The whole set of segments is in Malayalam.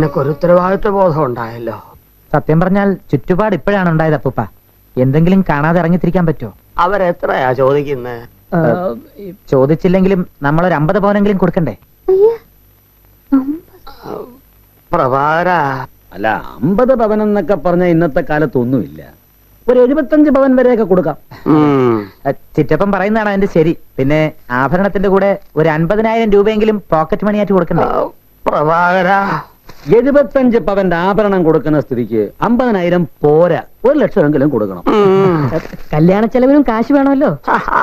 നിനക്കൊരു ഉത്തരവാദിത്വ ബോധം ഉണ്ടായല്ലോ. സത്യം പറഞ്ഞാൽ ചുറ്റുപാട് ഇപ്പോഴാണ് ഉണ്ടായത് അപ്പൂപ്പ. എന്തെങ്കിലും കാണാതെ ഇറങ്ങിത്തിരിക്കാൻ പറ്റുമോ? അവരെത്രയാ ചോദിക്കുന്നത്? ചോദിച്ചില്ലെങ്കിലും നമ്മളൊരു 50 പവനെങ്കിലും കൊടുക്കണ്ടേ? പ്രഭാകര, അല്ല 50 പവൻ എന്നൊക്കെ പറഞ്ഞ ഇന്നത്തെ കാലത്ത് ഒന്നുമില്ല. ഒരു 75 പവൻ വരെയൊക്കെ കൊടുക്കാം. ചിറ്റപ്പൻ പറയുന്നതാണ് അതിന്റെ ശരി. പിന്നെ ആഭരണത്തിന്റെ കൂടെ ഒരു 50,000 രൂപയെങ്കിലും പോക്കറ്റ് മണിയായിട്ട് കൊടുക്കണ്ടേ? പ്രഭാകര, 75 പവന്റെ ആഭരണം കൊടുക്കുന്ന സ്ഥിതിക്ക് 50,000 പോരാ, 1,00,000 കൊടുക്കണം. കല്യാണ ചെലവിനും കാശ് വേണമല്ലോ.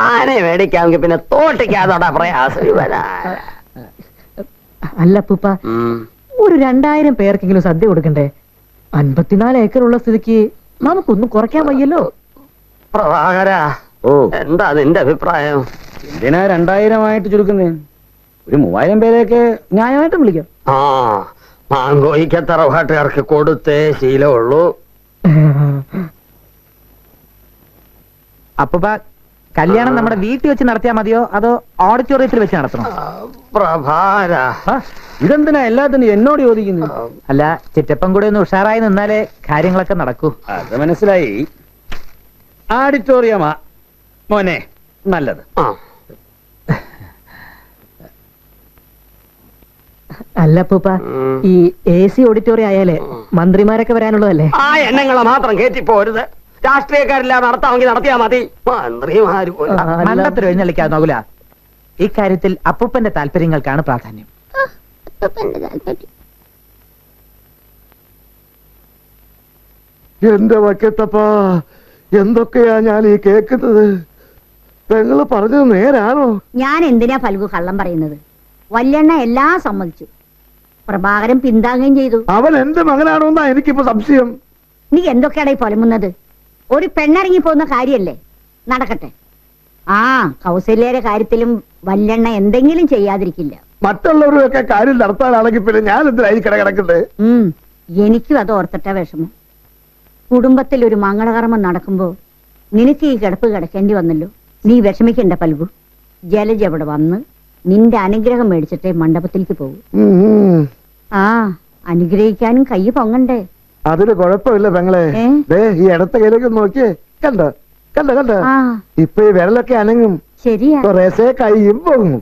ആനെ മേടിക്കാമെങ്കിൽ പിന്നെ തോട്ടിക്കാതോടാ പ്രയാസം വരാ. അല്ല അപ്പൂപ്പ, ഒരു 2000 പേർക്കെങ്കിലും സദ്യ കൊടുക്കണ്ടേ? 54 ഏക്കറുള്ള സ്ഥിതിക്ക് നമുക്കൊന്നും കുറയ്ക്കാൻ വയ്യല്ലോ. പ്രഭാകര, ഓ, എന്താ നിന്റെ അഭിപ്രായം? എന്തിനാ 2000 ആയിട്ട് ചുരുക്കുന്നേ? ഒരു 3000 പേരെയൊക്കെ ന്യായമായിട്ടും വിളിക്കാം. ആ, മാങ്കോയിക്ക് തറവാട്ടുകാർക്ക് കൊടുത്തേ ശീലമുള്ളൂ. അപ്പൂപ്പ, കല്യാണം നമ്മുടെ വീട്ടിൽ വെച്ച് നടത്തിയാൽ മതിയോ അതോ ഓഡിറ്റോറിയത്തിൽ വെച്ച് നടത്തണോ? പ്രഭാകര, ഇതെന്തിനാ എല്ലാത്തിനും എന്നോട് ചോദിക്കുന്നു? അല്ല, ചിറ്റപ്പൻ കൂടെ ഒന്ന് ഉഷാറായി നിന്നാലേ കാര്യങ്ങളൊക്കെ നടക്കൂ. അത് മനസ്സിലായി. ആഡിറ്റോറിയമാ മോനെ നല്ലത്. അല്ല അപ്പൂപ്പ, ഈ AC ഓഡിറ്റോറിയം ആയാലേ മന്ത്രിമാരൊക്കെ വരാനുള്ളതല്ലേ? ആ എണ്ണങ്ങളെ മാത്രം കേറ്റിപ്പോരുത്. രാഷ്ട്രീയക്കാരില്ലാതെ നടത്താമെങ്കിൽ നടത്തിയാ മതി. മന്ത്രിമാര് മണ്ടത്തിൽ എഴുന്നള്ളിക്കാതെ നോക്കൂല. ഇക്കാര്യത്തിൽ അപ്പൂപ്പന്റെ താല്പര്യങ്ങൾക്കാണ് പ്രാധാന്യം. എന്റെ വക്കത്തപ്പാ, എന്തൊക്കെയാ ഞാൻ ഈ കേൾക്കുന്നത്? പെങ്ങള് പറഞ്ഞത് നേരാണോ? ഞാൻ എന്തിനാ ഫൽഗു കള്ളം പറയുന്നത്? വല്യണ്ണ എല്ലാം സമ്മതിച്ചു. പ്രഭാകരൻ പിന്താങ്ങുകയും ചെയ്തു. അവൻ എന്റെ മകനാണോന്നാ എനിക്കിപ്പോ സംശയം. നീ എന്തൊക്കെയാണ് ഈ പൊലമുന്നത്? ഒരു പെണ്ണിറങ്ങി പോകുന്ന കാര്യല്ലേ, നടക്കട്ടെ. ആ, കൗസല്യയുടെ കാര്യത്തിലും വല്യണ്ണ എന്തെങ്കിലും ചെയ്യാതിരിക്കില്ല. മറ്റുള്ളവരൊക്കെ കാര്യം നടത്താനാണെങ്കിൽ പിന്നെ ഞാൻ എന്തിനായി കിടക്കണ്ടേ? എനിക്കും അത് ഓർത്തിട്ട വിഷമം. കുടുംബത്തിൽ ഒരു മംഗളകർമ്മം നടക്കുമ്പോ നിനക്ക് ഈ കിടപ്പ് കിടക്കേണ്ടി വന്നല്ലോ. നീ വിഷമിക്കണ്ട ഫൽഗു. ജലജ അവിടെ വന്ന് നിന്റെ അനുഗ്രഹം മേടിച്ചിട്ടേ മണ്ഡപത്തിലേക്ക് പോകും. ആ, അനുഗ്രഹിക്കാനും കൈ പൊങ്ങണ്ടേ? അതിന് കുഴപ്പമില്ല പെങ്ങളെ. ഈ ഇടത്ത കയ്യിലേക്ക് നോക്കിയേ, കണ്ട കണ്ട കണ്ട, ഇപ്പൊ ഈ വിരലൊക്കെ അനങ്ങും. ശരിയാ, കുറേശ്ശെ കൈയും പൊങ്ങും.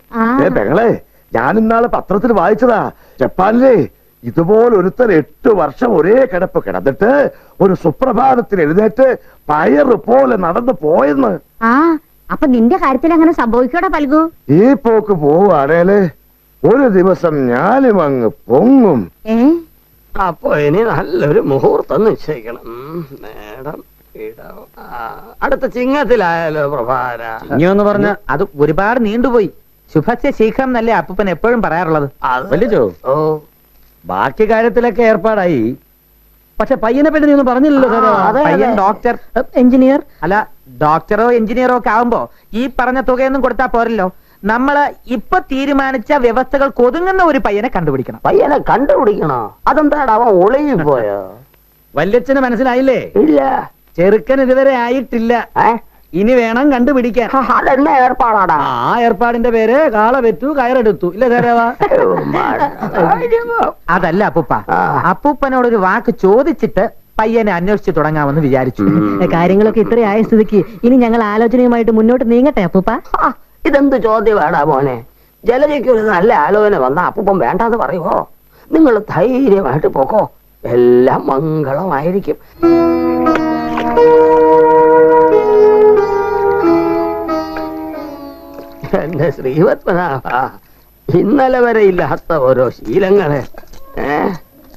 പെങ്ങളെ, ഞാൻ ഇന്നാള് പത്രത്തിൽ വായിച്ചതാ, ജപ്പാനിലെ ഇതുപോലെ ഒരുത്തർ 8 വർഷം ഒരേ കിടപ്പ് കിടന്നിട്ട് ഒരു സുപ്രഭാതത്തിൽ എഴുന്നേറ്റ് പയറ് പോലെ നടന്നു പോയെന്ന്. ആ, അപ്പൊ നിന്റെ കാര്യത്തിൽ അങ്ങനെ സംഭവിക്കോടാ ഫൽഗു? ഈ പോക്ക് പോവാണേല് ഒരു ദിവസം ഞാനും അങ്ങ് പൊങ്ങും. അപ്പൊ ഇനി നല്ലൊരു മുഹൂർത്തം നിശ്ചയിക്കണം. മേഡം അടുത്ത ചിങ്ങത്തിലായാലോ പ്രഭാര? ചിങ്ങമെന്ന് പറഞ്ഞ അത് ഒരുപാട് നീണ്ടുപോയി. ശുഭസ്യ ശീഘ്രം എന്നല്ലേ അപ്പൂപ്പൻ എപ്പോഴും പറയാറുള്ളത്. വലിച്ചോ? ഓ, ബാക്കി കാര്യത്തിലൊക്കെ ഏർപ്പാടായി. പക്ഷെ പയ്യനെ പറ്റി നീ ഒന്നും പറഞ്ഞില്ലല്ലോ. പയ്യൻ ഡോക്ടർ, എഞ്ചിനീയർ. അല്ല, ഡോക്ടറോ എഞ്ചിനീയറോ ഒക്കെ ആവുമ്പോ ഈ പറഞ്ഞ തുകയൊന്നും കൊടുത്താൽ പോരല്ലോ. നമ്മള് ഇപ്പൊ തീരുമാനിച്ച വ്യവസ്ഥകൾക്ക് ഒതുങ്ങുന്ന ഒരു പയ്യനെ കണ്ടുപിടിക്കണം. പയ്യനെ കണ്ടുപിടിക്കണോ? അതെന്താടാ, അവൻ ഒളിയിൽ പോയോ? വല്യച്ഛന് മനസ്സിലായില്ലേ? ഇല്ല. ചെറുക്കൻ ഇതുവരെ ആയിട്ടില്ല. ഇനി വേണം കണ്ടുപിടിക്കാൻ. അതെന്നെ ഏർപ്പാടാടാ. ആ ഏർപ്പാടിന്റെ പേര് കാള വെറ്റു കയറെടുത്തു. ഇല്ല ധാരാവാ? അതല്ല അപ്പൂപ്പ, അപ്പൂപ്പനോടൊരു വാക്ക് ചോദിച്ചിട്ട് പയ്യനെ അന്വേഷിച്ചു തുടങ്ങാമെന്ന് വിചാരിച്ചു. കാര്യങ്ങളൊക്കെ ഇത്രയായ സ്ഥിതിക്ക് ഇനി ഞങ്ങൾ ആലോചനയുമായിട്ട് മുന്നോട്ട് നീങ്ങട്ടെ അപ്പൂപ്പ? ഇതെന്ത് ചോദ്യമാടാ മോനെ? ജലജയ്ക്ക് ഒരു നല്ല ആലോചന വന്ന അപ്പൂപ്പൻ വേണ്ടാന്ന് പറയുമോ? നിങ്ങൾ ധൈര്യമായിട്ട് പോക്കോ, എല്ലാം മംഗളമായിരിക്കും. എന്റെ ശ്രീപത്മനാഭ, ഇന്നലെ വരെ ഇല്ലാത്ത ഓരോ ശീലങ്ങള്.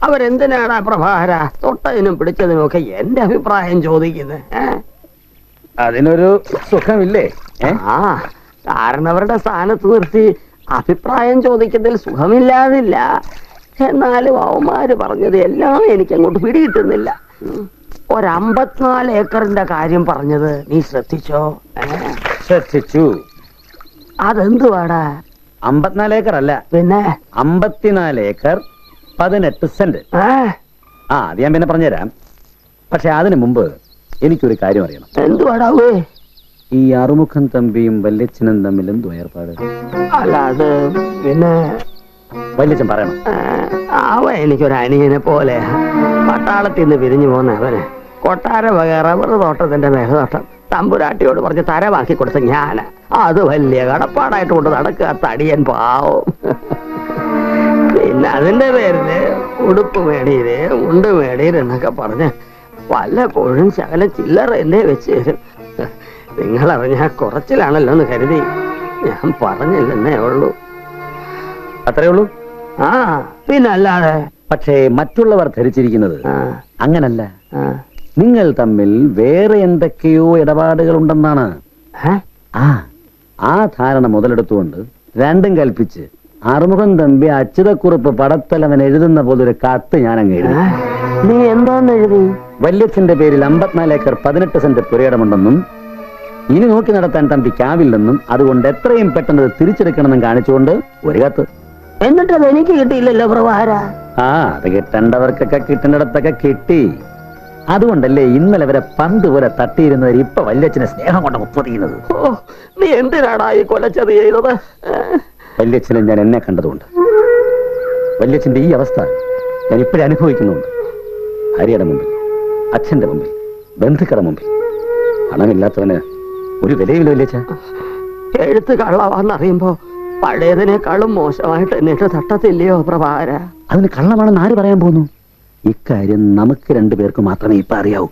അവരെന്തിനാടാ പ്രഭാര തൊട്ടതിനും പിടിച്ചതിനും ഒക്കെ എന്റെ അഭിപ്രായം ചോദിക്കുന്നത്? അതിനൊരു സുഖമില്ലേ? ആ, കാരണവരുടെ സ്ഥാനത്ത് നിർത്തി അഭിപ്രായം ചോദിക്കുന്നതിൽ സുഖമില്ലാതില്ല. എന്നാലും അവന്മാര് പറഞ്ഞത് എല്ലാം എനിക്ക് അങ്ങോട്ട് പിടികിട്ടുന്നില്ല. 54 ഏക്കറിന്റെ കാര്യം പറഞ്ഞത് നീ ശ്രദ്ധിച്ചോ? ശ്രദ്ധിച്ചു. അതെന്തുവാടാ? 54 ഏക്കർ അല്ല, പിന്നെ 54 ഏക്കർ 18 സെന്റ്. അത് ഞാൻ പിന്നെ പറഞ്ഞുതരാം. പക്ഷെ അതിനു മുമ്പ് എനിക്കൊരു കാര്യം അറിയണം. എന്തുവാടാവേ? ഈ അറുമുഖം തമ്പിയും വല്യച്ഛനും തമ്മിൽ എന്തോ ഏർപ്പാട്? അല്ല, അത് പിന്നെ വല്യച്ഛൻ പറയണം. അവൻ എനിക്കൊരു അനിയനെ പോലെ. പട്ടാളത്തിൽ നിന്ന് പിരിഞ്ഞു പോന്ന അവന് കൊട്ടാര വക റബ്ബർ തോട്ടത്തിന്റെ മേൽനോട്ടം തമ്പുരാട്ടിയോട് പറഞ്ഞ് തരവാക്കി കൊടുത്ത ഞാന് അത് വലിയ കടപ്പാടായിട്ട് കൊണ്ട് നടക്കുക തടിയൻ പാവം. പിന്നെ അതിന്റെ പേരില് ഉടുപ്പ് മേടിയില് മുണ്ട് മേടിയില് എന്നൊക്കെ പറഞ്ഞ് വല്ലപ്പോഴും ശകലം ചില്ലറ എന്നെ വെച്ച് തരും. നിങ്ങളറിഞ്ഞ കുറച്ചിലാണല്ലോ എന്ന് കരുതി ഞാൻ പറഞ്ഞില്ലെന്നേ ഉള്ളൂ. അത്രേ ഉള്ളൂ. ആ പിന്നല്ലാതെ. പക്ഷേ മറ്റുള്ളവർ ധരിച്ചിരിക്കുന്നത് ആ, അങ്ങനല്ല. ആ. നിങ്ങൾ തമ്മിൽ വേറെ എന്തൊക്കെയോ ഇടപാടുകൾ ഉണ്ടെന്നാണ്. ഏ? ആ ധാരണ മുതലെടുത്തുകൊണ്ട് രണ്ടും കൽപ്പിച്ച് അറുമുഖം തമ്പി അച്യുതക്കുറിപ്പ് പടത്തലവൻ എഴുതുന്ന പോലെ ഒരു കത്ത് ഞാൻ അങ്ങ് എഴുതി. നീ എന്തോന്ന് എഴുതി? വല്യച്ഛന്റെ പേരിൽ 54 ഏക്കർ 18 സെന്റ് പുരയിടമുണ്ടെന്നും ഇനി നോക്കി നടത്താൻ തമ്പിക്കാവില്ലെന്നും അതുകൊണ്ട് എത്രയും പെട്ടെന്ന് അത് തിരിച്ചെടുക്കണമെന്നും കാണിച്ചുകൊണ്ട് ഒരു കത്ത്. എന്നിട്ടത് എനിക്ക് കിട്ടിയില്ലല്ലോ പ്രഭാര. അത് കിട്ടേണ്ടവർക്കൊക്കെ കിട്ടേണ്ടിടത്തൊക്കെ കിട്ടി. അതുകൊണ്ടല്ലേ ഇന്നലെ വരെ പന്ത് പോലെ തട്ടിയിരുന്നവർ ഇപ്പൊ വല്യച്ഛനെ സ്നേഹം കൊണ്ട് മുപ്പതിയുന്നത്. ഓ, നീ എന്തിനാടാ ഈ കൊലച്ചത് ചെയ്തത്? വല്യച്ഛനെ ഞാൻ എന്നെ കണ്ടതുകൊണ്ട്. വല്യച്ഛന്റെ ഈ അവസ്ഥ ഞാൻ ഇപ്പോഴും അനുഭവിക്കുന്നുണ്ട്. ഭാര്യയുടെ മുമ്പിൽ, അച്ഛന്റെ മുമ്പിൽ, ബന്ധുക്കളുടെ മുമ്പിൽ. പണമില്ലാത്തവന് ഒരു വിലയില്ല വല്യച്ഛ. എഴുത്ത് കള്ളവാന്നറിയുമ്പോ പഴയതിനേക്കാളും മോശമായിട്ട് എന്നിട്ട് തട്ടത്തില്ലയോ പ്രഭാര? അതിന് കള്ളമാണെന്ന് ആര് പറയാൻ പോകുന്നു? ഇക്കാര്യം നമുക്ക് രണ്ടുപേർക്ക് മാത്രമേ ഇപ്പൊ അറിയാവൂ.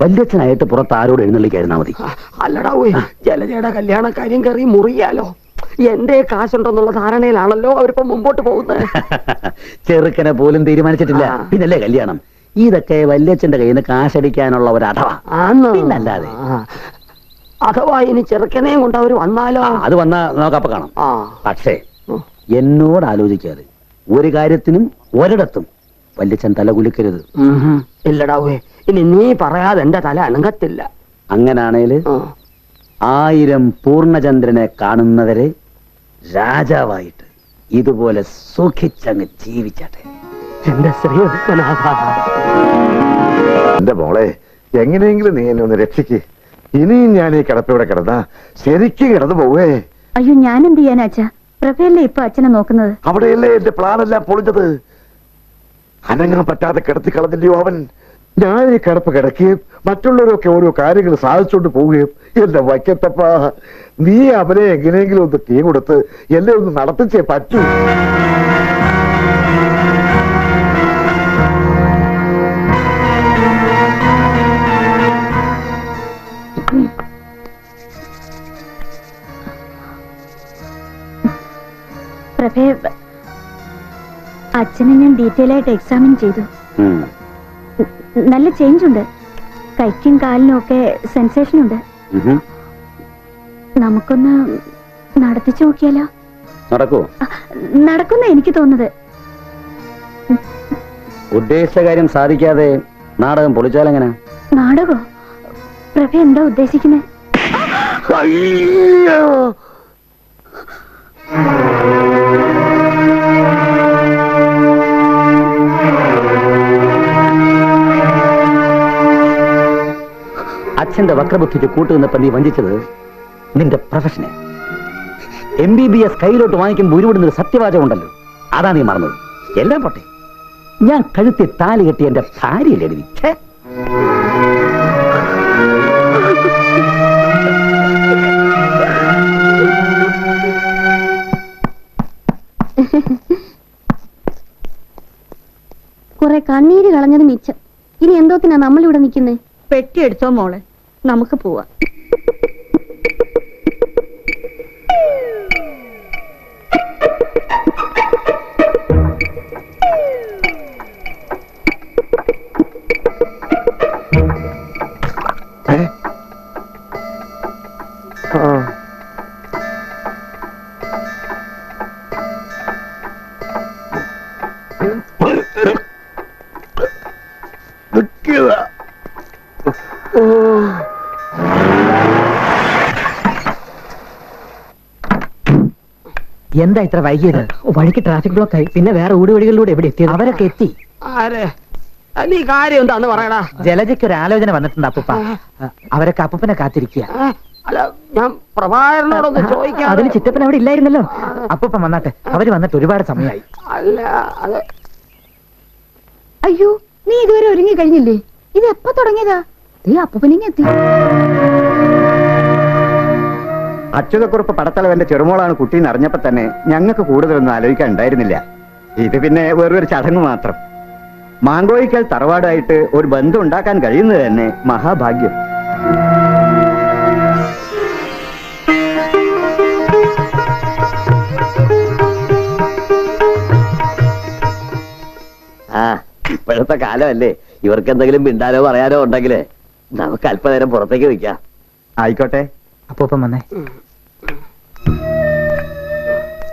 വല്യച്ഛനായിട്ട് പുറത്ത് ആരോട് എഴുന്നള്ളിക്കായിരുന്നാ മതി. അല്ലടാ ജലജയുടെ കല്യാണക്കാര്യം കയറി മുറിയാലോ. എന്റെ കാശുണ്ടെന്നുള്ള ധാരണയിലാണല്ലോ അവരിപ്പോ മുമ്പോട്ട് പോകുന്നത്. ചെറുക്കനെ പോലും തീരുമാനിച്ചിട്ടില്ല, പിന്നല്ലേ കല്യാണം. ഇതൊക്കെ വല്യച്ഛന്റെ കയ്യിൽ നിന്ന് കാശടിക്കാനുള്ള ഒരു അഥവാ. പിന്നല്ലാതെ. അഥവാ ഇനി ചെറുക്കനെയും കൊണ്ട് അവര് വന്നാലോ? അത് വന്നാ നോക്കപ്പ കാണാം. ആ, പക്ഷേ എന്നോട് ആലോചിക്കാതെ ഒരു കാര്യത്തിനും ഒരിടത്തും വല്യച്ഛൻ തല കുലുക്കരുത്. ഇല്ലടാവേ, ഇനി നീ പറയാതെ എന്റെ തല അണുങ്ങത്തില്ല. അങ്ങനാണേല് 1000 പൂർണ്ണചന്ദ്രനെ കാണുന്നവരെ രാജാവായിട്ട് ഇതുപോലെ സുഖിച്ചങ്ങ് ജീവിച്ചട്ടെ. എന്റെ ശ്രീനാഥ. എന്റെ മോളെ, എങ്ങനെയെങ്കിലും നീ എന്നെ ഒന്ന് രക്ഷിക്ക്. ഇനിയും ഞാൻ ഈ കിടപ്പിവിടെ കിടന്നാ ശരിക്കും കിടന്നു പോവേ. അയ്യോ, ഞാൻ എന്ത് ചെയ്യാനാ അച്ഛാ? പ്രഭയല്ലേ ഇപ്പൊ അച്ഛനെ നോക്കുന്നത്. അവിടെയല്ലേ എന്റെ പ്ലാനെല്ലാം പൊളിഞ്ഞത്. അനങ്ങാൻ പറ്റാതെ കിടത്തി കളഞ്ഞില്ലയോ അവൻ. ഞാൻ ഈ കിടപ്പ് കിടക്കുകയും മറ്റുള്ളവരൊക്കെ ഓരോ കാര്യങ്ങൾ സാധിച്ചുകൊണ്ട് പോവുകയും. എന്റെ വയ്ക്കത്തപ്പ, നീ അവനെ എങ്ങനെയെങ്കിലും ഒന്ന് തീ കൊടുത്ത് എന്നെ ഒന്ന് നടത്തിച്ചേ പറ്റൂ. പ്രഭേ, അച്ഛനെ ഞാൻ ഡീറ്റെയിൽ ആയിട്ട് എക്സാമിൻ ചെയ്തു. നല്ല ചേഞ്ച് ഉണ്ട്. കൈക്കും കാലിനും ഒക്കെ സെൻസേഷൻ ഉണ്ട്. നമുക്കൊന്ന് നടത്തിച്ചു നോക്കിയാലോ? നടക്കുവോ? നടക്കുന്ന എനിക്ക് തോന്നുന്നത്. ഉദ്ദേശിച്ച കാര്യം സാധിക്കാതെ നാടകം പൊളിച്ചാലെങ്ങനെ? നാടകോ? പ്രഭ എന്താ ഉദ്ദേശിക്കുന്നത്? അച്ഛന്റെ വക്രബുദ്ധിക്ക് കൂട്ടുനിന്നപ്പോ നീ വഞ്ചിച്ചത് നിന്റെ പ്രൊഫഷനെ. MBBS കയ്യിലോട്ട് വാങ്ങിക്കുമ്പോൾ ഉരുവിടുന്നൊരു സത്യവാചകം ഉണ്ടല്ലോ, അതാ നീ മറന്നത്. എല്ലാം പോട്ടെ, ഞാൻ കഴുത്തി താലി കെട്ടി എന്റെ ഭാര്യയിൽ എഴുതി. കുറെ കണ്ണീര് കളഞ്ഞത് മിച്ചം. ഇനി എന്തോത്തിനാ നമ്മളിവിടെ നിൽക്കുന്നേ? പെട്ടി എടുത്തോ മോളെ, നമുക്ക് പോവാം. എന്താ ഇത്ര വൈകിയത്? വഴിക്ക് ട്രാഫിക് ബ്ലോക്ക് ആയി. പിന്നെ വേറെ ഊടുവഴികളിലൂടെ എവിടെ എത്തിയത്? അവരൊക്കെ എത്തി. ആരെ? നീ കാര്യം എന്താന്ന് പറയടാ. ജലജയ്ക്ക് ഒരു ആലോചന വന്നിട്ടുണ്ട് അപ്പൂപ്പ. അവരൊക്കെ അപ്പൂപ്പനെ കാത്തിരിക്കുക. അല്ല, ഞാൻ പ്രഭാകരനോടൊന്ന് ചോദിക്കാം. അതിന് ചിറ്റപ്പൻ അവിടെ ഇല്ലായിരുന്നല്ലോ. അപ്പൂപ്പൻ വന്നാട്ടെ, അവര് വന്നിട്ട് ഒരുപാട് സമയമായി. അല്ല അത് അയ്യോ, നീ ഇതുവരെ ഒരുങ്ങി കഴിഞ്ഞില്ലേ? ഇത് എപ്പോ തുടങ്ങിയതാ? നീ അപ്പൂപ്പനിങ്ങ എത്തി. അച്യുതക്കുറുപ്പ് പടത്തലവന്റെ ചെറുമോളാണ് കുട്ടീന്ന് അറിഞ്ഞപ്പോ തന്നെ ഞങ്ങൾക്ക് കൂടുതലൊന്നും ആലോചിക്കാൻ ഉണ്ടായിരുന്നില്ല. ഇത് പിന്നെ വേറൊരു ചടങ്ങ് മാത്രം. മാങ്കോയിക്കൽ തറവാടായിട്ട് ഒരു ബന്ധം ഉണ്ടാക്കാൻ കഴിയുന്നത് തന്നെ മഹാഭാഗ്യം. ആ ഇപ്പോഴത്തെ കാലമല്ലേ, ഇവർക്ക് എന്തെങ്കിലും മിണ്ടാനോ പറയാനോ ഉണ്ടെങ്കിലേ നമുക്ക് അല്പനേരം പുറത്തേക്ക് നിൽക്കാം. ആയിക്കോട്ടെ. അപ്പൂപ്പൻ വന്നേ.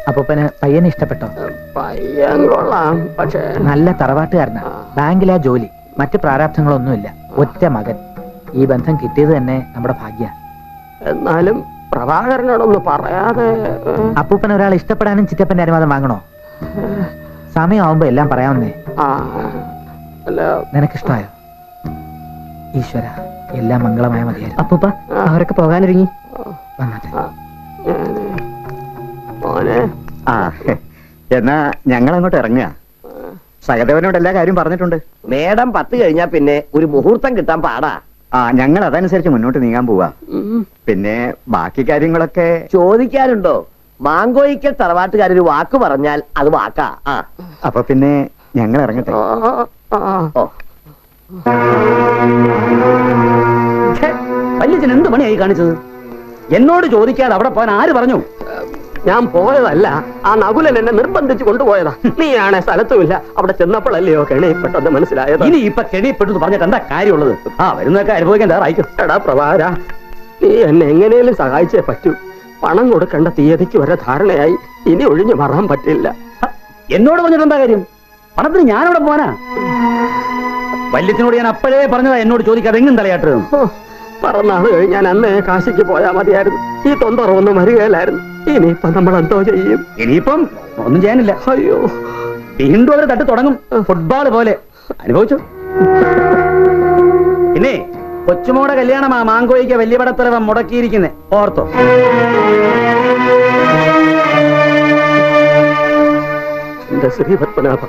അപ്പൂപ്പന് പയ്യനെ ഇഷ്ടപ്പെട്ടോ? പയ്യൻ കൊള്ളാം, പക്ഷേ നല്ല തറവാട്ടുകാരനാ, ബാങ്കിലാ ജോലി, മറ്റ് പ്രാരാബ്ധങ്ങളൊന്നുമില്ല, ഒറ്റ മകൻ. ഈ ബന്ധം കിട്ടിയത് തന്നെ നമ്മുടെ ഭാഗ്യ. എന്നാലും പ്രഭാകരനോടൊന്ന് പറയാതെ. അപ്പൂപ്പൻ ഒരാൾ ഇഷ്ടപ്പെടാനും ചിറ്റപ്പന്റെ അനുവാദം വാങ്ങണോ? സമയമാവുമ്പോ എല്ലാം പറയാമെന്നേ. ആ അല്ല, നിനക്കിഷ്ടമായോ? ഈശ്വര, എല്ലാം മംഗളമായ മതിയായിരുന്നു. അപ്പൂപ്പ അവരൊക്കെ പോകാനൊരുങ്ങി. വന്നാട്ടെ. മോനെ ആ എന്നാ ഞങ്ങൾ അങ്ങോട്ട് ഇറങ്ങുക. സഹദേവനോട് എല്ലാ കാര്യം പറഞ്ഞിട്ടുണ്ട്. മേടം 10 കഴിഞ്ഞാ പിന്നെ ഒരു മുഹൂർത്തം കിട്ടാൻ പാടാ. ആ ഞങ്ങൾ അതനുസരിച്ച് മുന്നോട്ട് നീങ്ങാൻ പോവാ. പിന്നെ ബാക്കി കാര്യങ്ങളൊക്കെ ചോദിക്കാനുണ്ടോ? മാങ്കോയിക്കൽ തറവാട്ടുകാരൊരു വാക്ക് പറഞ്ഞാൽ അത് വാക്കാ. ആ അപ്പൊ പിന്നെ ഞങ്ങൾ ഇറങ്ങട്ടെ. ഓ വല്യച്ഛൻ എന്ത് പണിയായി കാണിച്ചത്? എന്നോട് ചോദിക്കാതെ അവിടെ പോകാൻ ആര് പറഞ്ഞു? ഞാൻ പോയതല്ല, ആ നകുലൻ എന്നെ നിർബന്ധിച്ച് കൊണ്ടുപോയതാ. നീയാണെ സ്ഥലത്തുമില്ല. അവിടെ ചെന്നപ്പോഴല്ലയോ കെണി പെട്ടെന്ന് മനസ്സിലായത്. ഇനി ഇപ്പൊ കെണിപ്പെട്ടു പറഞ്ഞിട്ട് എന്താ കാര്യമുള്ളത്? ആ വരുന്നൊക്കെ അനുഭവിക്കാൻ തയ്യാറായിക്കും. എടാ പ്രഭാര, നീ എന്നെ എങ്ങനെയും സഹായിച്ചേ പറ്റൂ. പണം കൊടുക്കേണ്ട തീയതിക്ക് വരെ ധാരണയായി. ഇനി ഒഴിഞ്ഞു മാറാൻ പറ്റില്ല. എന്നോട് പറഞ്ഞിട്ട് എന്താ കാര്യം? പണത്തിന് ഞാനവിടെ പോവാനാ? വല്യത്തിനോട് ഞാൻ അപ്പോഴേ പറഞ്ഞതാ എന്നോട് ചോദിക്കാതെ എങ്ങും തലയാട്ട്. പറന്നാള് കഴിഞ്ഞാൽ അന്നേ കാശിക്ക് പോയാ മതിയായിരുന്നു. ഈ തൊന്തറവൊന്നും വരികയില്ലായിരുന്നു. ഇനിയിപ്പൊ നമ്മൾ എന്തോ ചെയ്യും? ഇനിയിപ്പം ഒന്നും ചെയ്യാനില്ല. അയ്യോ, വീണ്ടും അവർ തട്ട് തുടങ്ങും, ഫുട്ബോൾ പോലെ. അനുഭവിച്ചു. പിന്നെ കൊച്ചുമോടെ കല്യാണമാ മാങ്കോയ്ക്ക് വലിയ പടത്തലവൻ മുടക്കിയിരിക്കുന്നേ, ഓർത്തോ? എന്റെ ശ്രീപത്മനാഭ,